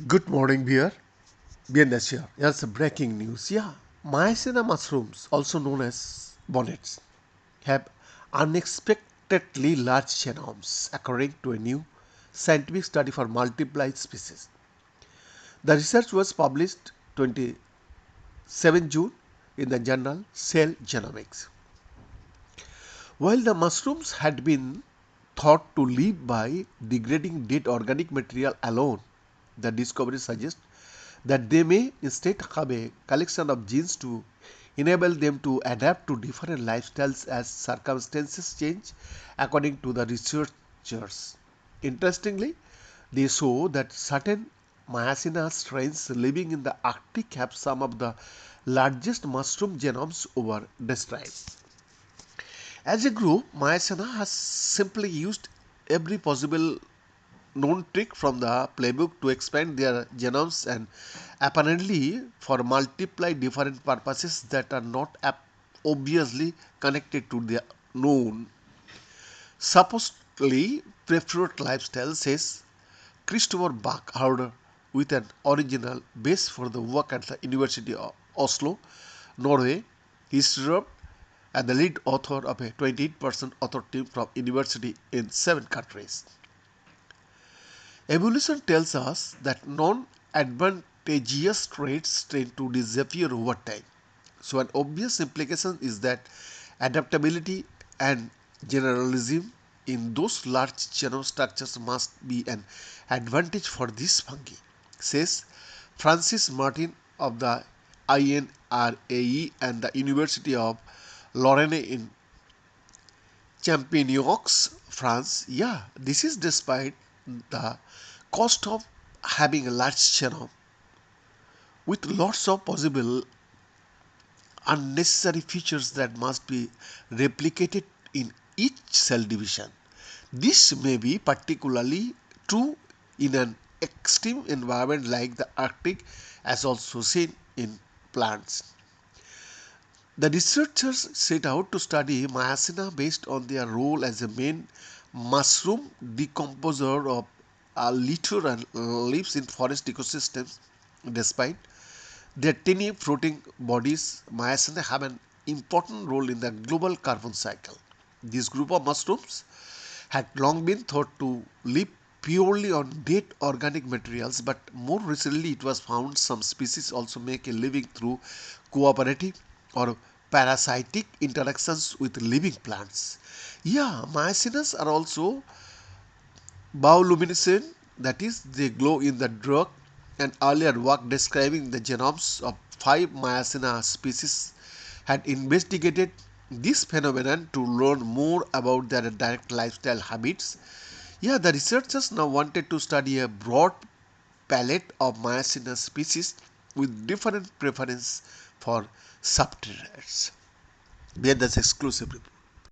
Good morning, Beer. Bienvenue here. Here's the breaking news. Yeah, Mycena mushrooms, also known as bonnets, have unexpectedly large genomes, according to a new scientific study for multiplied species. The research was published 27 June in the journal Cell Genomics. While the mushrooms had been thought to live by degrading dead organic material alone, the discovery suggests that they may instead have a collection of genes to enable them to adapt to different lifestyles as circumstances change, according to the researchers. Interestingly, they show that certain Mycena strains living in the Arctic have some of the largest mushroom genomes ever described. As a group, Mycena has simply used every possible known trick from the playbook to expand their genomes and apparently for multiply different purposes that are not obviously connected to their known supposedly preferred lifestyle, says Christopher Bach, Harder, with an original base for the work at the University of Oslo, Norway. He served as the lead author of a 28% author team from university in 7 countries. Evolution tells us that non-advantageous traits tend to disappear over time. So an obvious implication is that adaptability and generalism in those large genome structures must be an advantage for these fungi, says Francis Martin of the INRAE and the University of Lorraine in Champignox, France. Yeah, this is despite the cost of having a large genome with lots of possible unnecessary features that must be replicated in each cell division. This may be particularly true in an extreme environment like the Arctic, as also seen in plants. The researchers set out to study Mycena based on their role as a main mushroom decomposer of litter and leaves in forest ecosystems. Despite their tiny floating bodies, Mycena have an important role in the global carbon cycle. This group of mushrooms had long been thought to live purely on dead organic materials, but more recently it was found some species also make a living through cooperative or parasitic interactions with living plants. Yeah, Myacenas are also bioluminescent, that is, they glow in the dark. An earlier work describing the genomes of 5 Mycena species had investigated this phenomenon to learn more about their direct lifestyle habits. Yeah, the researchers now wanted to study a broad palette of Mycena species with different preference for substrates. Where that's exclusive.